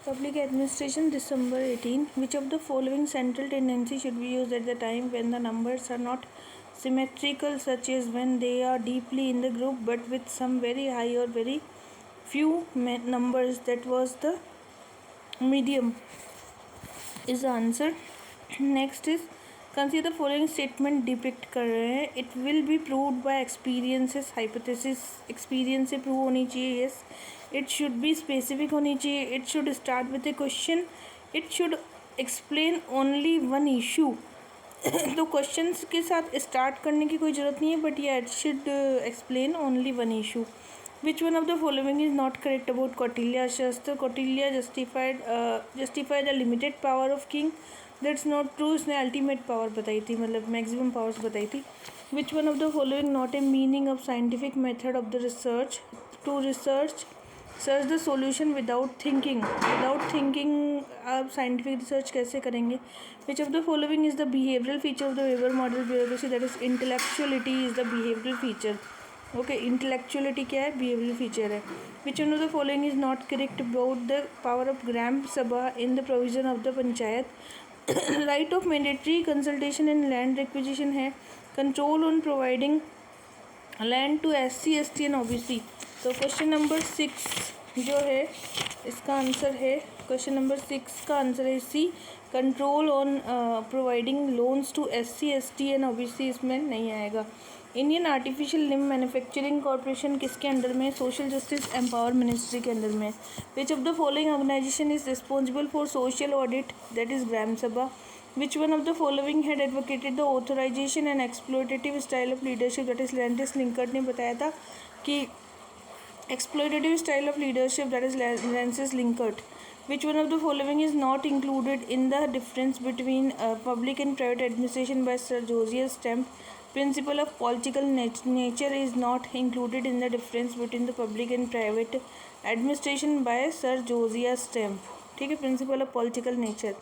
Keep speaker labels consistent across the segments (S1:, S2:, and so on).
S1: Public Administration, December 18. Which of the following central tendency should be used at the time when the numbers are not symmetrical, such as when they are deeply in the group but with some very high or very few numbers? That was the medium is the answer. Next is consider the following statement depict कर रहे हैं. It will be proved bye experiences. Hypothesis experience से prove होनी चाहिए. Yes. It should be specific होनी चाहिए. It should start with A question. It should explain only one issue. तो questions के साथ स्टार्ट करने की कोई ज़रूरत नहीं है, बट या it should explain only one issue. Which one of the following is not correct about Kautilya Shastra? Kautilya justified the limited power of king. That's not true. उसने ultimate power बताई थी, मतलब maximum powers बताई थी. Which one of the following not a meaning of scientific method of the research? To search the solution without thinking. Without thinking आप scientific research कैसे करेंगे? Which of the following is the behavioral feature of the Weber model bureaucracy? That is intellectuality is the behavioral feature. Okay. Intellectuality क्या है? Behaviour feature है. Which one of the following is not correct about the power of gram sabha in the provision of the panchayat? Right of mandatory consultation in land requisition है. Control on providing land to SC ST and OBC. तो question number 6 जो है इसका answer है, question number 6 का answer है C. Control on providing loans to SC ST and OBC इसमें नहीं आएगा. Indian artificial limb manufacturing corporation किसके अंडर में? सोशल जस्टिस एम्पावर मिनिस्ट्री के अंडर में. Which of the following organization is responsible for social audit? That is gram sabha. Which one of the following had advocated the authorization and exploitative style of leadership? That is Rensis Likert ने बताया था कि exploitative style of leadership, that is Rensis Likert. Which one of the following is not included in the difference between public and private administration by Sir Josiah Stamp? Principle of political nature is not included in the difference between the public and private administration by Sir Josiah Stamp. ठीक है. Principle of political nature.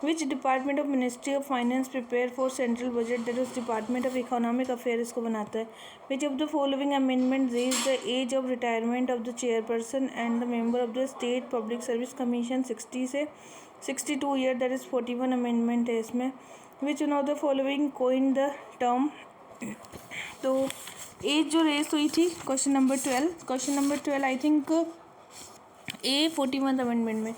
S1: Which department of Ministry of Finance prepare for central budget? That is Department of Economic Affairs इसको बनाता है. Which of the following amendment raise the age of retirement of the chairperson and the member of the State Public Service Commission 60 से 62 year? That is 41 amendment है इसमें. Which one of the following coined the term? तो as जो race हुई थी question number 12 I think A 41 amendment में.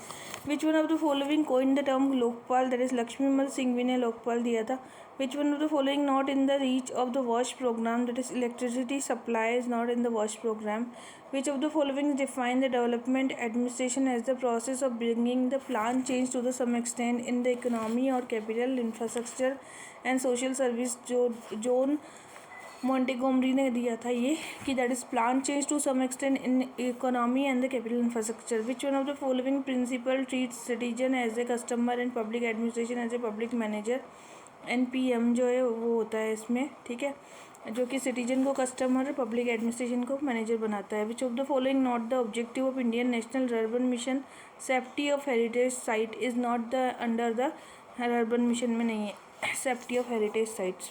S1: Which one of the following coin the term Lokpal? That is Laxmimal Singhvi ने लोकपाल दिया था. विच one of the following not in the reach of the wash programme? That is electricity supply is not in the wash programme. Which of the following define the development administration as the process of bringing the plan change to the some extent in the economy और capital infrastructure and social service? John Montgomery ने दिया था ये कि that is plan change to some extent in economy and the capital infrastructure. Which one of the following principle treat citizen as a customer and public administration as a public manager? NPM जो है वो होता है इसमें. ठीक है. जो कि सिटीजन को कस्टमर और पब्लिक एडमिनिस्ट्रेशन को मैनेजर बनाता है. Which of the following not the objective of Indian national urban mission? Safety of heritage site is not the under the urban mission में नहीं है safety of heritage sites.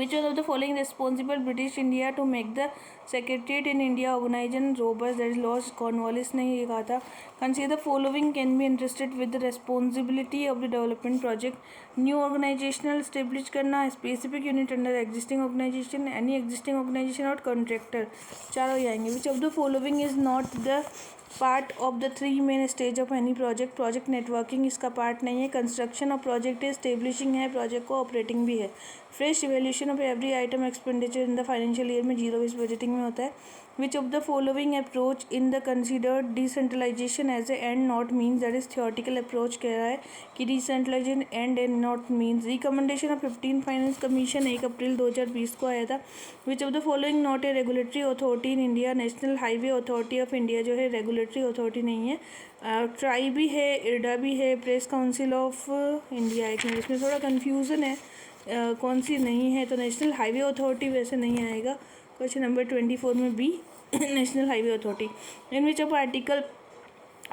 S1: Which one of the following responsible British India to make the Secretariat in India organized and robust? That is Lord Cornwallis ने ये कहा था. Consider the following can be entrusted with the responsibility of the development project. New organizational establish करना, specific unit under existing organization, any existing organization और contractor. चारों ही आएंगे. Which of the following is not the part of the 3 main stage of any project? Project networking इसका part नहीं है. Construction of project establishing है, project को operating भी है. Fresh evaluation of every item expenditure in the financial year में 0 base budgeting में होता है. Which of the following approach in the considered decentralisation as a end not means? That is theoretical approach कह रहा है कि decentralisation and not means. Recommendation of 15 finance commission 1 अप्रैल 2020 को आया था. विच of the following not a regulatory authority in India? National highway authority of India जो है regulatory authority नहीं है. ट्राई भी है, इरडा भी है, प्रेस काउंसिल ऑफ इंडिया. एक मिनट, इसमें थोड़ा कन्फ्यूज़न है कौन सी नहीं है. तो नेशनल हाईवे अथॉरिटी वैसे नहीं आएगा. क्वेश्चन नंबर 24 में B national highway authority. In which of article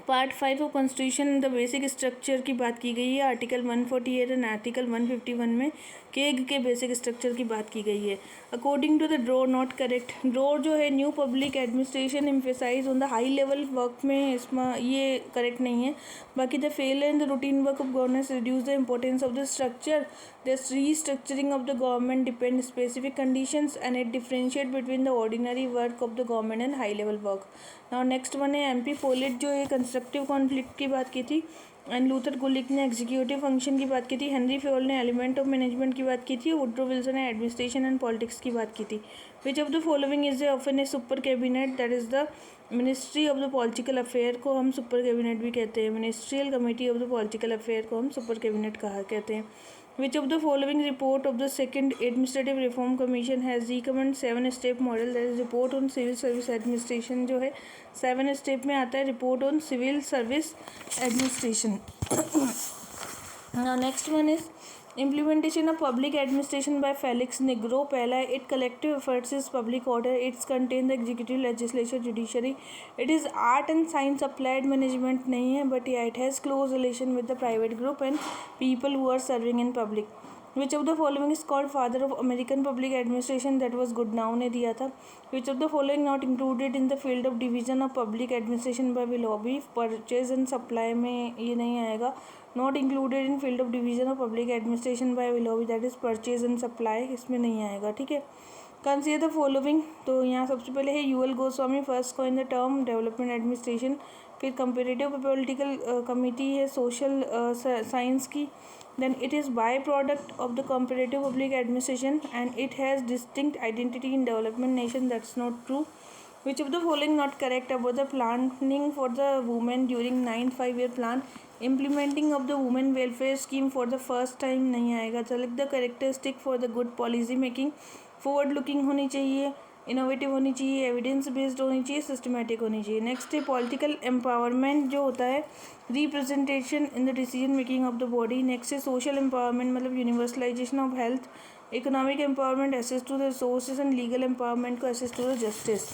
S1: part 5 of constitution the basic structure की बात की गई है आर्टिकल 148 एंड आर्टिकल 151 में केग के बेसिक स्ट्रक्चर की बात की गई है। According to the draw not correct, draw जो है new public administration emphasise on the high level work में, इसमें ये करेक्ट नहीं है। बाकी the fail in the routine work of governance reduce the importance of the structure, the restructuring of the government depend specific conditions and it differentiate between the ordinary work of the government and high level work. Now next one है MP पोलिट जो है constructive conflict की बात की थी, and Luther गुलिक ने executive function की बात की थी, हेनरी फ्योल ने एलिमेंट ऑफ मैनेजमेंट की बात की थी, वुड्रो विल्सन ने एडमिनिस्ट्रेशन एंड पॉलिटिक्स की बात की थी। विच of the following is often A super cabinet, that is the ministry of the political affair को हम सुपर कैबिनेट भी कहते हैं, ministerial committee of the political affair को हम सुपर कैबिनेट कहा कहते हैं। Which of the following report of the second administrative reform commission has recommended 7-step model, that is report on civil service administration जो है 7 स्टेप में आता है, report on civil service administration। Now next one is implementation of public administration by Felix Negro। पहला है it collective efforts is public order, it's contain the executive, legislature, judiciary, it is art and science applied management नहीं है, but yeah it has close relation with the private group and people who are serving in public। Which of the following is called father of American public administration, that was Goodnow ने दिया था। Which of the following not included in the field of division of public administration by Willoughby, purchase and supply में ये नहीं आएगा। Not included in field of division of public administration by Willoughby, that is purchase and supply, इसमें नहीं आएगा। ठीक है, consider the following, तो यहाँ सबसे पहले है U L Goswami first coin the term development administration, फिर कंपेरेटिव पॉलिटिकल कमिटी है सोशल साइंस की, then it is byproduct of the comparative public administration and it has distinct identity in development nation, that's not true। Which of the following not correct about the planning for the women during 9 5-year plan, implementing of the women welfare scheme for the first time नहीं आएगा। select the characteristic for the good policy making, forward looking होनी चाहिए, innovative होनी चाहिए, evidence based होनी चाहिए, systematic होनी चाहिए। नेक्स्ट है पॉलिटिकल एम्पावरमेंट जो होता है representation in the decision making of the body. Next है सोशल एम्पावरमेंट मतलब universalization of health, economic empowerment access to the resources and legal empowerment को access to the justice.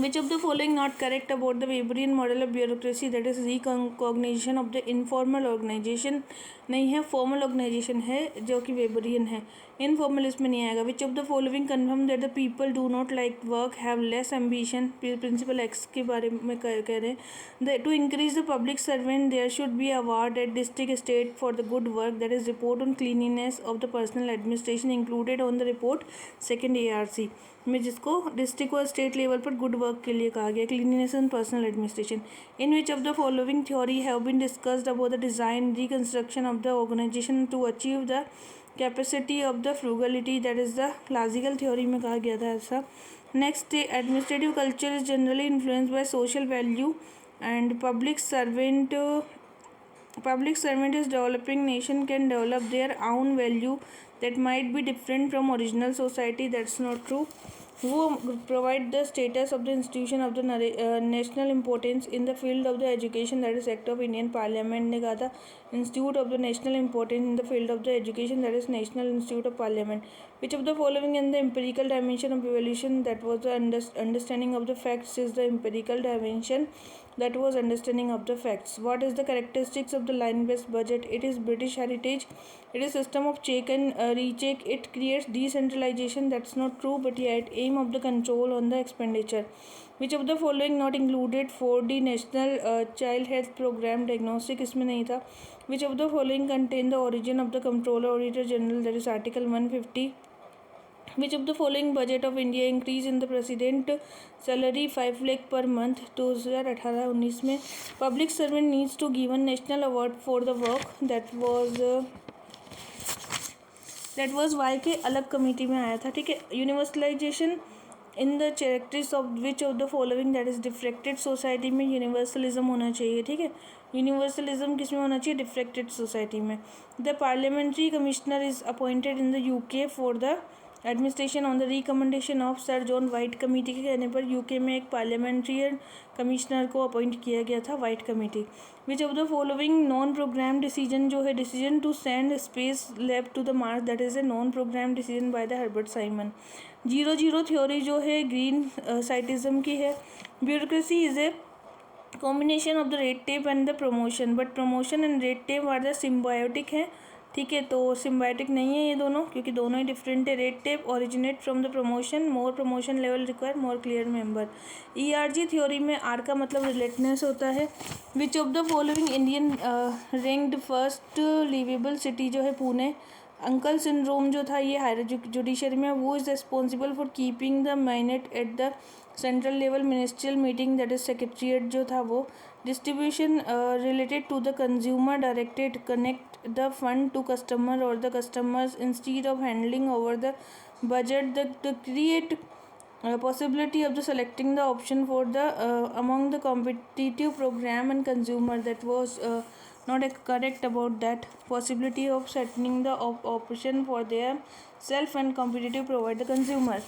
S1: Which of the following not correct about the Weberian model of bureaucracy, that is recognition of the informal organization नहीं है, formal organization है जो कि वेबरियन है, informal इसमें नहीं आएगा। Which of the following confirm that the people do not like work, have less ambition, principle X के बारे में कह रहे हैं। To increase the public servant there should be award at district state for the good work, that is report on cleanliness of the personal administration included on the report second ARC में, जिसको district और state level पर good work के लिए कहा गया, cleanliness and personnel administration. In which of the following theory have been discussed about the design reconstruction of the organization to achieve the capacity of the frugality, that is the classical theory में कहा गया था ऐसा। Next administrative culture is generally influenced by social value and public servant is developing nation can develop their own value that might be different from original society, that's not true। Who provide the status of the institution of the national importance in the field of the education, that is act of Indian Parliament ने कहा था institute of the national importance in the field of the education, that is National Institute of Parliament। Which of the following in the empirical dimension of evaluation, that was the understanding of the facts, is the empirical dimension, that was understanding of the facts। What is the characteristics of the line based budget, it is British heritage, it is system of check and recheck, it creates decentralization, that's not true, but yet aim of the control on the expenditure। Which of the following not included 4D national child health program diagnostic, इसमें नहीं था। Which of the following contain the origin of the comptroller auditor general, that is article 150। Which of the following budget of India increase in the president salary 5 lakh per month 2018-19 में। Public servant needs to given national award for the work, that was Y के अलग committee में आया था। ठीक है, universalisation in the characteristics of which of the following, that is diffracted society में universalism होना चाहिए। ठीक है, यूनिवर्सलिज्म किस में होना चाहिए, डिफ्रेक्टेड सोसाइटी में। The parliamentary commissioner is appointed in the UK for the administration on the recommendation of sir John White committee के कहने पर यूके में एक पार्लियामेंट्रियन कमिश्नर को अपॉइंट किया गया था, White committee. Which of the following non programme decision जो है, decision to send space lab to the Mars, that is a non programme decision by the Herbert Simon. 0-0 theory जो है green साइटिज्म की है। Bureaucracy is a combination of the red tape and the promotion, but promotion and red tape are the symbiotic हैं, ठीक है, तो symbiotic नहीं है ये दोनों, क्योंकि दोनों ही डिफरेंट है। Red tape originate from the promotion, more promotion level require more clear member. ERG theory में आर का मतलब रिलेटेडनेस होता है। Which of the following Indian ranked first liveable city जो है पुणे। अंकल सिंड्रोम जो था ये हायर जुडिशरी में, वो is responsible for keeping the minute at the central level ministerial meeting, that is secretariat जो था वो। Distribution related to the consumer directed connect the fund to customer और the customers instead of handling over the budget, the create possibility of the selecting the option for the among the competitive program and consumer, that was not correct about that possibility of setting the option for their self and competitive provide the consumer.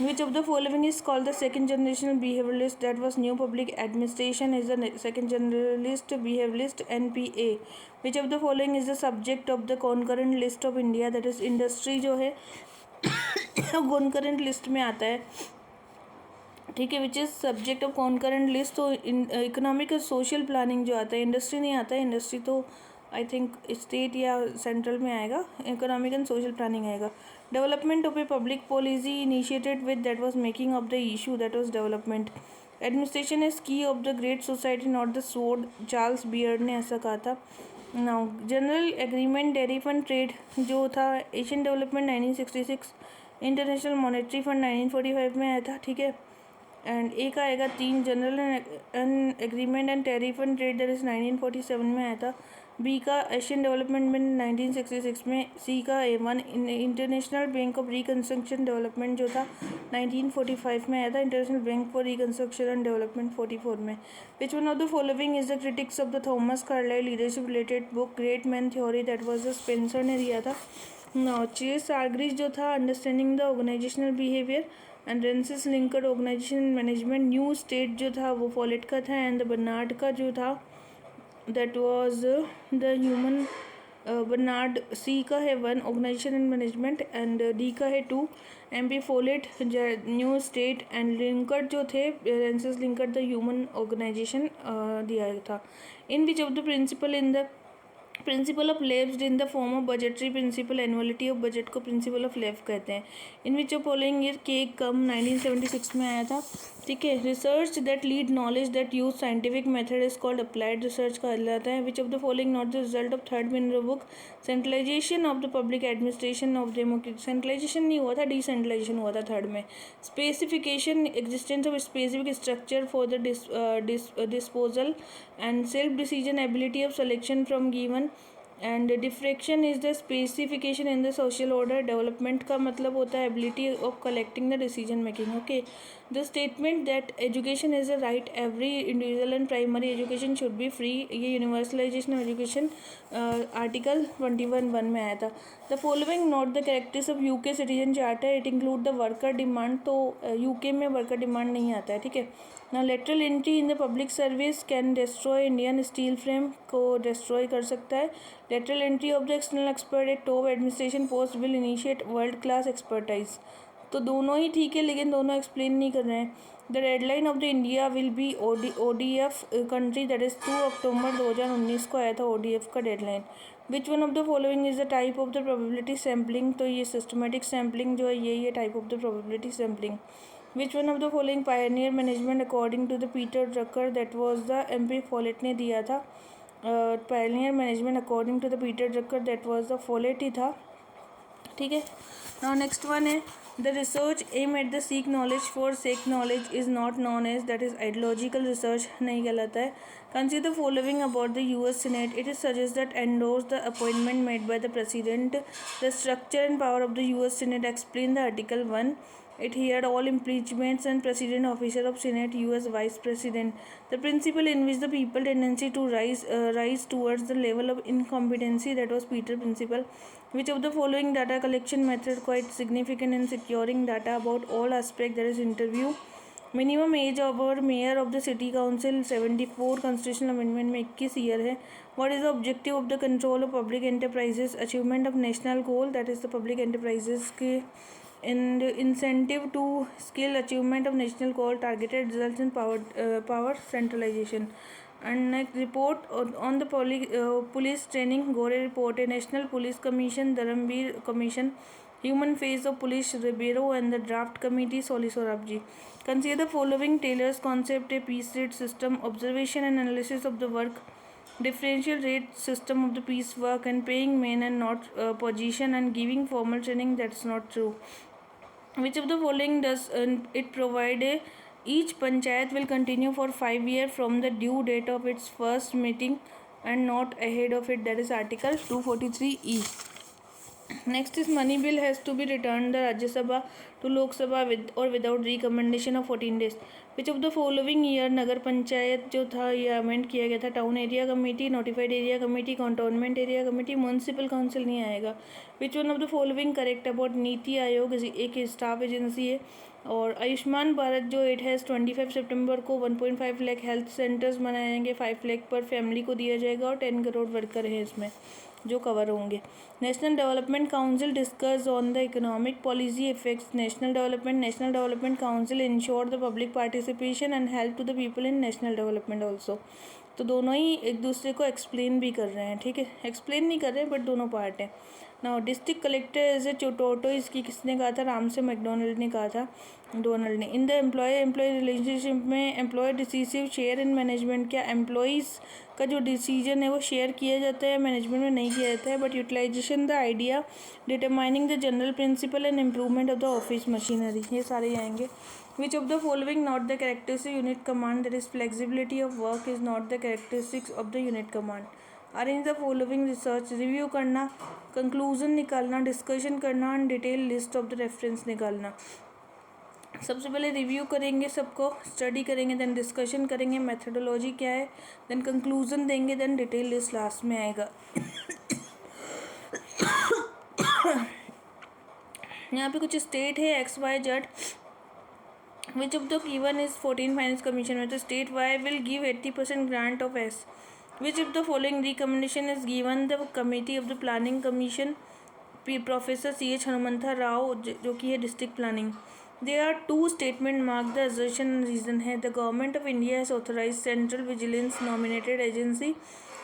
S1: Which of the following is called the second generational behavioralist, that was new public administration is the second generalist behavioralist NPA. Which of the following is the subject of the concurrent list of India, that is industry जो है concurrent list में आता है, ठीक है, which is subject of concurrent list. तो economic और social planning जो आता है, इंडस्ट्री नहीं आता है, इंडस्ट्री तो आई थिंक स्टेट या सेंट्रल में आएगा, इकोनॉमिक एंड सोशल प्लानिंग आएगा। Development of a public policy initiated with, that was making of the issue, that was development. Administration is key of the great society not the sword, Charles Beard ने ऐसा कहा था। Now general agreement tariff and trade जो था, Asian development 1966, international monetary fund 1945 में आया था, ठीक है। एंड ए का आएगा 3, general agreement and tariff and trade, that is 1947 में आया था। बी का एशियन डेवलपमेंट में 1966 में। सी का A1 international bank of reconstruction development जो था 1945 में आया था, international bank for reconstruction and development 44 में। Which one of the following is the critics of the Thomas Carlyle leadership related book great man theory, that was the Spencer ने दिया था। चेस आर्ग्रीज जो था understanding the organizational behaviour, and Rensis Likert organization management, new state जो था वो folate का था, एंड बर्नार्ड का जो था that was the human Bernard. C का है 1 organization and management, and D का है 2 MP Follett new state, and Likert जो थे Rensis Likert the human organization दिया था। In which of the principle in the principle of lapse in the form of budgetary principle, annuality of budget को principle of लेव कहते हैं। In which of following year cake come 1976 में आया था, ठीक है। Research that lead knowledge that use scientific method is called applied research कहा जाता है। Which of the following not the result of third Minnowbrook, centralisation of the public administration of democracy, centralisation नहीं हुआ था, decentralisation हुआ था third में। Specification existence of specific structure for the disposal and self decision ability of selection from given, and diffraction is the specification in the social order. Development का मतलब होता है ability of collecting the decision making, okay. The statement that education is a right every individual and primary education should be free, ये universalization of education article 21(1) में आया था। The following not the characters of UK citizen charter, it include the worker demand, तो UK में worker demand नहीं आता है, ठीक है ना। Lateral entry in the public service can destroy Indian steel frame को डिस्ट्रॉय कर सकता है। Lateral entry of the external expert at top administration post will initiate world class expertise, तो दोनों ही ठीक है लेकिन दोनों एक्सप्लेन नहीं कर रहे हैं। The deadline of the India will be ODF country, that is 2 October 2019 को आया था ODF का deadline. Which one of the following is the type of the probability sampling, तो ये सिस्टमेटिक सैम्पलिंग जो है यही है type of the probability sampling. Which one of the following pioneer management according to the Peter Drucker, that was the MP Follett ने दिया था। Pioneer management according to the Peter Drucker, that was the Follett ही था, ठीक है। Now next one है the research aim at the seek knowledge for sake knowledge is not known as, that is ideological research नहीं कहलाता है। Consider the following about the US Senate, it is suggests that endorse the appointment made by the President, the structure and power of the US Senate explain the Article 1. It heard all impeachments and President officer of Senate, US Vice President. The principle in which the people tendency to rise towards the level of incompetency, that was Peter principle. Which of the following data collection method quite significant in securing data about all aspects, that is interview. Minimum age of और mayor of the city council 74 constitutional amendment में 21 year है। What is the objective of the control of public enterprises, achievement of national goal, that is the public enterprises के and incentive to skill achievement of national goal targeted results in power centralization. And next report on the police training, Gore report, a national police commission, Dharamveer commission, human face of police bureau, and the draft committee, Soli Sorabji. Consider the following: tailors concept, a piece rate system, observation and analysis of the work, differential rate system of the piece work, and paying men and not position, and giving formal training. That's not true. Which of the following does it provide? Each panchayat will continue for 5 years from the due date of its first meeting and not ahead of it. That is Article 243E. Next is money bill has to be returned the Rajya Sabha to Lok Sabha with or without recommendation of 14 days. Which of the following year नगर पंचायत जो था ये amend किया गया था? Town area committee, notified area committee, cantonment area committee, municipal council नहीं आएगा. विच one of the following correct about NITI Aayog एक staff agency है. और आयुष्मान भारत जो इट हैज़ 25 सितंबर को 1.5 लाख हेल्थ सेंटर्स बनाए जाएंगे, 5 लाख पर फैमिली को दिया जाएगा और 10 करोड़ वर्कर हैं इसमें जो कवर होंगे. National development council discuss on the economic policy effects national development council ensure the public participation and help to the people in national development also. तो दोनों ही एक दूसरे को एक्सप्लेन भी कर रहे हैं. ठीक है, एक्सप्लेन नहीं कर रहे हैं बट दोनों पार्ट हैं. Now district collector as a toto, इसकी किसने कहा था? राम से मैकडोनल्ड ने कहा था, डोनाल्ड ने. इन द एम्प्लॉय रिलेशनशिप में employ decisive share in management, क्या एम्प्लॉयज़ का जो डिसीजन है वो शेयर किया जाता है, मैनेजमेंट में नहीं किया जाता है. But utilisation the idea determining the general principle and improvement of the office machinery, ये सारे आएंगे. Which of the following not the characteristic unit command? That is flexibility of work is not the characteristics of the unit command. Arrange the following research, review करना, conclusion निकालना, discussion करना and detail list of the reference निकालना. सबसे पहले review करेंगे, सबको study करेंगे, then discussion करेंगे, मेथडोलॉजी क्या है, देन कंक्लूजन देंगे, देन डिटेल लिस्ट लास्ट में आएगा. यहाँ पे कुछ स्टेट है X Y Z. Which of the given is 14 Finance Commission? With the state Y will give 80% grant of S. Which of the following recommendation is given the committee of the Planning Commission? Professor C.H. Hanumantha Rao जो कि है district planning. There are two statement mark the assertion reason है. The government of India has authorized Central Vigilance nominated agency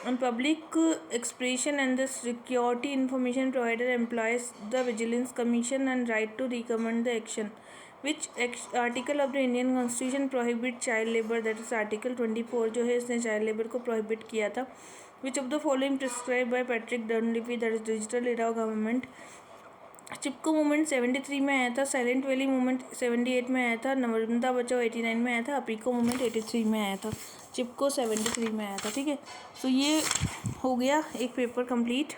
S1: on public expression and the security information provider employs the Vigilance Commission and right to recommend the action. Which article of the Indian Constitution prohibit child labor? That is Article 24 जो है इसने child labor को prohibit किया था. Which of the following prescribed by Patrick Dunleavy? That is Digital Era Government. Chipko movement 73 में आया था, silent valley movement 78 में आया था, नर्मदा बचाओ 89 में आया था, अपीको मूवमेंट 83 में आया था, चिपको 73 में आया था. ठीक है, तो ये हो गया एक पेपर कंप्लीट.